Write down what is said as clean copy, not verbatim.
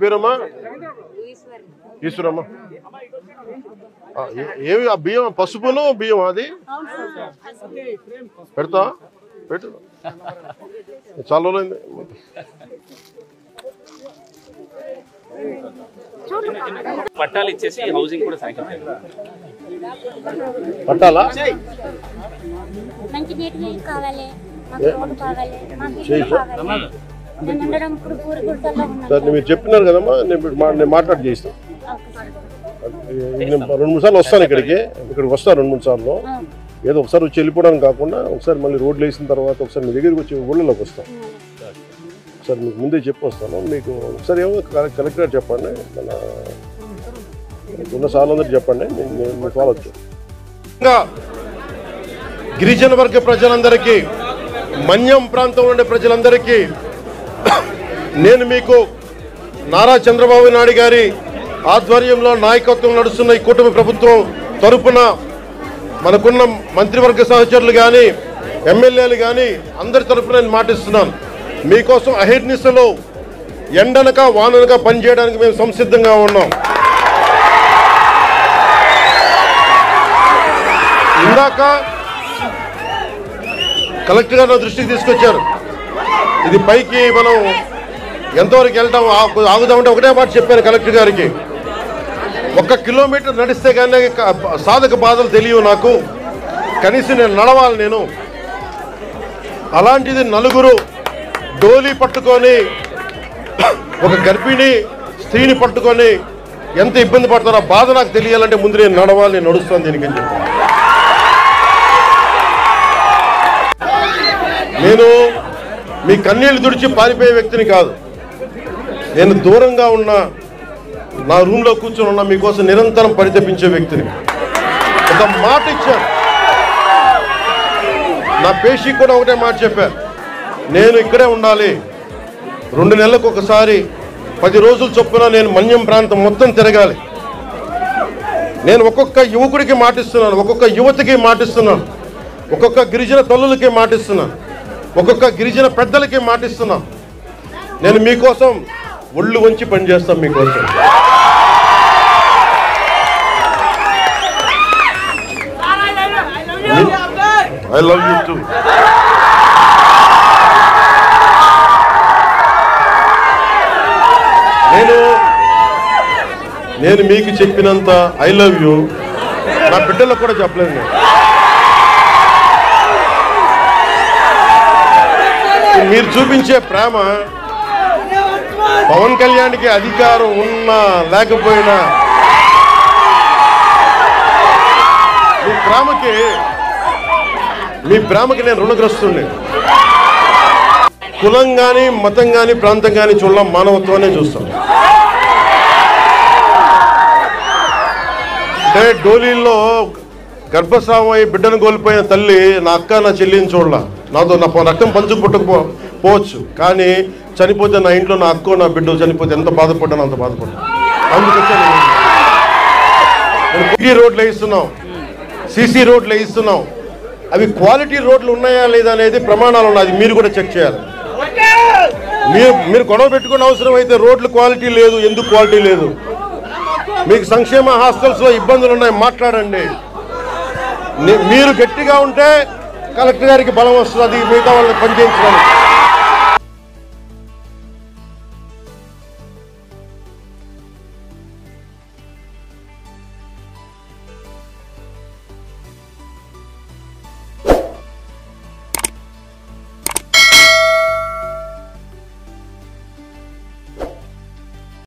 పేరమ్మా? ఈశ్వరమ్మ. ఏమి ఆ బియ్యం పసుపును బియ్యం అది పెడతా పెట్టు చాలా రోజులైంది. పట్టాలు ఇచ్చేసి హౌసింగ్ కూడా శాంక్షన్ చేయాలి. పట్టాలా సార్ మీరు చెప్పినారు కదమ్మా, నేను మాట్లాడి చేస్తాను. 2-3 సార్లు వస్తాను ఇక్కడికి వస్తాను 2-3 సార్లు. ఏదో ఒకసారి వచ్చి వెళ్ళిపోవడానికి కాకుండా ఒకసారి మళ్ళీ రోడ్లు వేసిన తర్వాత ఒకసారి మీ దగ్గరికి వచ్చి ఊళ్ళలోకి వస్తాను. ఒకసారి మీకు ముందే చెప్పి వస్తాను. మీకు ఒకసారి ఏమో కలెక్టర్ చెప్పండి, మన ఉన్న సార్లందరూ చెప్పండి, నేను ఫాలో వచ్చాను. గిరిజన వర్గ ప్రజలందరికీ, మన్యం ప్రాంతంలో ఉండే ప్రజలందరికీ నేను మీకు నారా చంద్రబాబు నాయుడు గారి ఆధ్వర్యంలో నాయకత్వం నడుస్తున్న ఈ కూటమి ప్రభుత్వం తరపున మనకున్న మంత్రివర్గ సహచరులు కానీ ఎమ్మెల్యేలు కానీ అందరి తరపున నేను మాటిస్తున్నాను. మీకోసం అహిర్నిశలో ఎండనక వాననక పనిచేయడానికి మేము సంసిద్ధంగా ఉన్నాం. ఇందాక కలెక్టర్ గారు నా దృష్టికి తీసుకొచ్చారు. ఇది పైకి మనం ఎంతవరకు వెళ్తాం ఆగుదామంటే ఒకటే మాట చెప్పాను కలెక్టర్ గారికి. 1 కిలోమీటర్ నడిస్తే కానీ సాధక బాధలు తెలియవు నాకు, కనీసం నేను నడవాలి. నేను అలాంటిది 4 డోలీ పట్టుకొని ఒక గర్భిణీ స్త్రీని పట్టుకొని ఎంత ఇబ్బంది పడతారో బాధ నాకు తెలియాలంటే ముందు నేను నడవాలి, నేను నడుస్తాను దీనికి అని చెప్పి. నేను మీ కన్నీళ్లు తుడిచి పారిపోయే వ్యక్తిని కాదు. నేను దూరంగా ఉన్న నా రూమ్లో కూర్చొని ఉన్నా మీకోసం నిరంతరం పరితపించే వ్యక్తిని. ఒక మాట ఇచ్చాను, నా పేషీ కూడా ఒకటే మాట చెప్పారు, నేను ఇక్కడే ఉండాలి. 2 నెలలకు ఒకసారి 10 రోజులు చొప్పున నేను మన్యం ప్రాంతం మొత్తం తిరగాలి. నేను ఒక్కొక్క యువకుడికి మాటిస్తున్నాను, ఒక్కొక్క యువతికి మాటిస్తున్నాను, ఒక్కొక్క గిరిజన తల్లులకి మాటిస్తున్నాను, ఒక్కొక్క గిరిజన పెద్దలకి మాటిస్తున్నాను. నేను మీకోసం ఒళ్ళు వంచి పనిచేస్తాను మీకోసం. I love you too. నేను మీకు చెప్పినంత ఐ లవ్ యూ నా బిడ్డలకు కూడా చెప్పలేదు. మీరు చూపించే ప్రేమ పవన్ కళ్యాణ్కి అధికారం ఉన్నా లేకపోయినా మీ ప్రేమకి నేను రుణగ్రస్తుడిని. కులం కానీ మతం కానీ ప్రాంతం కానీ చూడడం మానవత్వాన్ని చూస్తాం. అంటే డోలీల్లో గర్భస్రావం అయి బిడ్డను కోల్పోయిన తల్లి నా అక్క నా చెల్లిని చూడలా, నాతో నా రక్తం పంచు పుట్టకపోవచ్చు, కానీ చనిపోతే నా ఇంట్లో నా అక్కో నా బిడ్డ చనిపోతే ఎంత బాధపడ్డాను అంత బాధపడ్డాను. అందుకొచ్చే రోడ్లు వేయిస్తున్నాం, సీసీ రోడ్లు వేయిస్తున్నాం. అవి క్వాలిటీ రోడ్లు ఉన్నాయా లేదా అనేది ప్రమాణాలు ఉన్నాయి, మీరు కూడా చెక్ చేయాలి. మీరు గొడవ పెట్టుకునే అవసరం అయితే రోడ్లు క్వాలిటీ లేదు, ఎందుకు క్వాలిటీ లేదు, మీకు సంక్షేమ హాస్టల్స్లో ఇబ్బందులు ఉన్నాయి మాట్లాడండి. మీరు గట్టిగా ఉంటే కలెక్టర్ గారికి బలం వస్తుంది, మిగతా వాళ్ళని పనిచేయించడానికి.